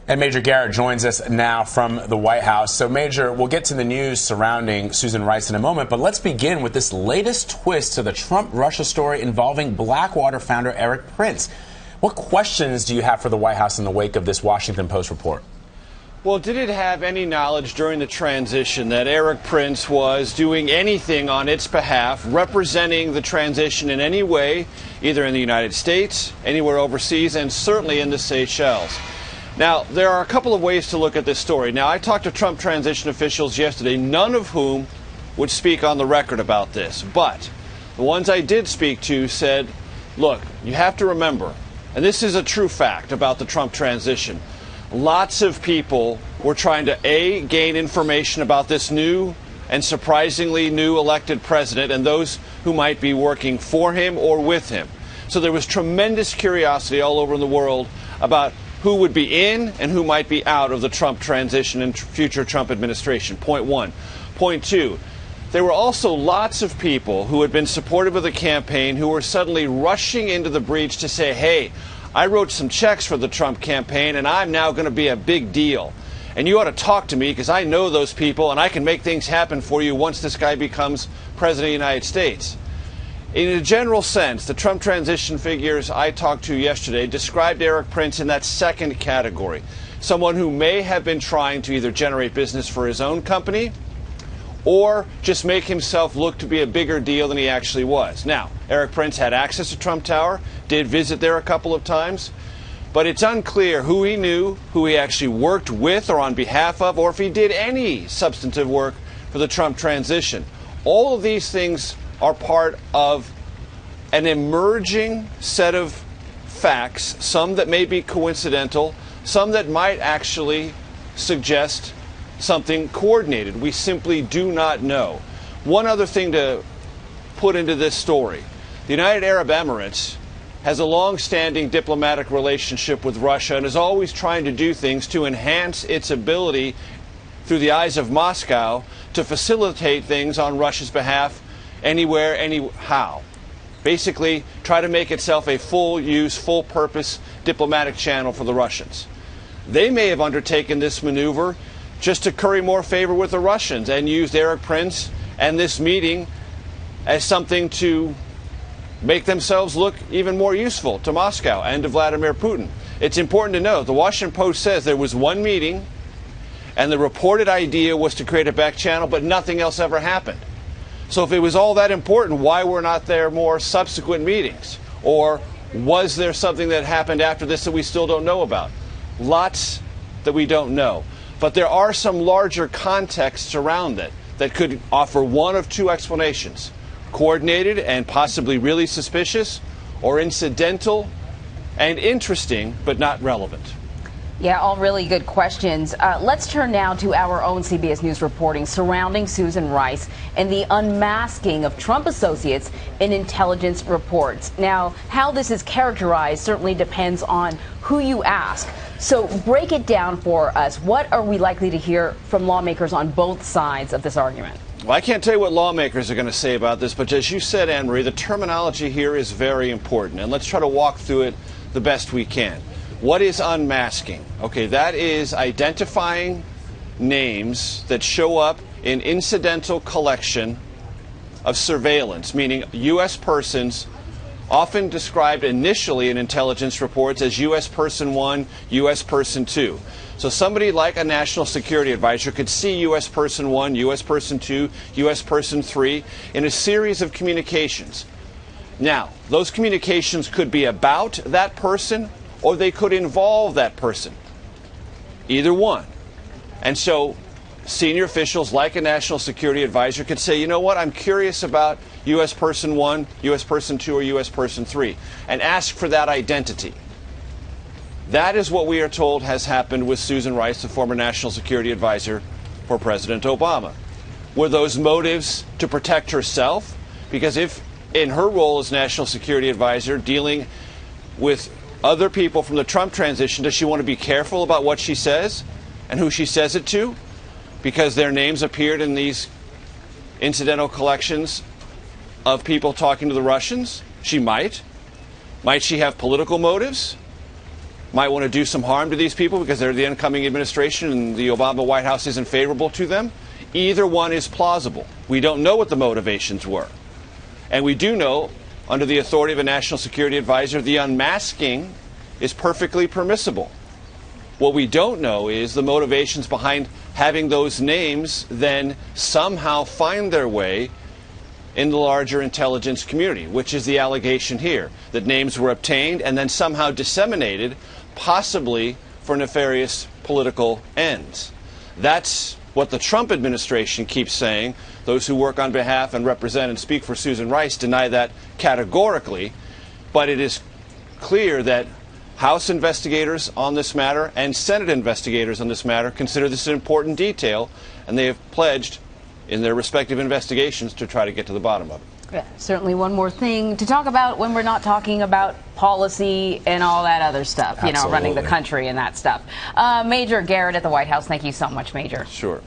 And Major Garrett joins us now from the White House. So, Major, we'll get to the news surrounding Susan Rice in a moment, but let's begin with this latest twist to the Trump-Russia story involving Blackwater founder Erik Prince. What questions do you have for the White House in the wake of this Washington Post report? Well, did it have any knowledge during the transition that Erik Prince was doing anything on its behalf, representing the transition in any way, either in the United States, anywhere overseas, and certainly in the Seychelles? Now, there are a couple of ways to look at this story. Now, I talked to Trump transition officials yesterday, none of whom would speak on the record about this. But the ones I did speak to said, look, you have to remember, and this is a true fact about the Trump transition, lots of people were trying to, A, gain information about this new and surprisingly new elected president and those who might be working for him or with him. So there was tremendous curiosity all over the world about who would be in and who might be out of the Trump transition and future Trump administration. Point one. Point two, there were also lots of people who had been supportive of the campaign who were suddenly rushing into the breach to say, hey, I wrote some checks for the Trump campaign and I'm now going to be a big deal. And you ought to talk to me because I know those people and I can make things happen for you once this guy becomes president of the United States. In a general sense, the Trump transition figures I talked to yesterday described Erik Prince in that second category, someone who may have been trying to either generate business for his own company or just make himself look to be a bigger deal than he actually was. Now, Erik Prince had access to Trump Tower, did visit there a couple of times, but it's unclear who he knew, who he actually worked with or on behalf of, or if he did any substantive work for the Trump transition. All of these things are part of an emerging set of facts, some that may be coincidental, some that might actually suggest something coordinated. We simply do not know. One other thing to put into this story. The United Arab Emirates has a long-standing diplomatic relationship with Russia and is always trying to do things to enhance its ability, through the eyes of Moscow, to facilitate things on Russia's behalf anywhere, anyhow. Basically, try to make itself a full-use, full-purpose diplomatic channel for the Russians. They may have undertaken this maneuver just to curry more favor with the Russians and used Erik Prince and this meeting as something to make themselves look even more useful to Moscow and to Vladimir Putin. It's important to note, the Washington Post says there was one meeting and the reported idea was to create a back channel, but nothing else ever happened. So if it was all that important, why were not there more subsequent meetings? Or was there something that happened after this that we still don't know about? Lots that we don't know. But there are some larger contexts around it that could offer one of two explanations: coordinated and possibly really suspicious, or incidental and interesting but not relevant. Yeah, all really good questions. Let's turn now to our own CBS News reporting surrounding Susan Rice and the unmasking of Trump associates in intelligence reports. Now, how this is characterized certainly depends on who you ask. So break it down for us. What are we likely to hear from lawmakers on both sides of this argument? Well, I can't tell you what lawmakers are going to say about this, but as you said, Anne-Marie, the terminology here is very important, and let's try to walk through it the best we can. What is unmasking? Okay, that is identifying names that show up in incidental collection of surveillance, meaning U.S. persons, often described initially in intelligence reports as U.S. person 1, U.S. person 2. So somebody like a national security advisor could see U.S. person 1, U.S. person 2, U.S. person 3 in a series of communications. Now, those communications could be about that person or they could involve that person. Either one. And so senior officials like a national security advisor could say, you know what, I'm curious about U.S. person 1, U.S. person 2, or U.S. person 3, and ask for that identity. That is what we are told has happened with Susan Rice, the former national security advisor for President Obama. Were those motives to protect herself? Because if in her role as national security advisor dealing with other people from the Trump transition, does she want to be careful about what she says and who she says it to? Because their names appeared in these incidental collections of people talking to the Russians? She might. Might she have political motives? might want to do some harm to these people because they're the incoming administration and the Obama White House isn't favorable to them. Either one is plausible. We don't know what the motivations were. And we do know, under the authority of a national security advisor, the unmasking is perfectly permissible. What we don't know is the motivations behind having those names then somehow find their way in the larger intelligence community, which is the allegation here, that names were obtained and then somehow disseminated, possibly for nefarious political ends. That's what the Trump administration keeps saying. Those who work on behalf and represent and speak for Susan Rice deny that categorically, but it is clear that House investigators on this matter and Senate investigators on this matter consider this an important detail, and they have pledged in their respective investigations to try to get to the bottom of it. Yeah, certainly one more thing to talk about when we're not talking about policy and all that other stuff, Absolutely. running the country and that stuff. Major Garrett at the White House, thank you so much, Major. Sure.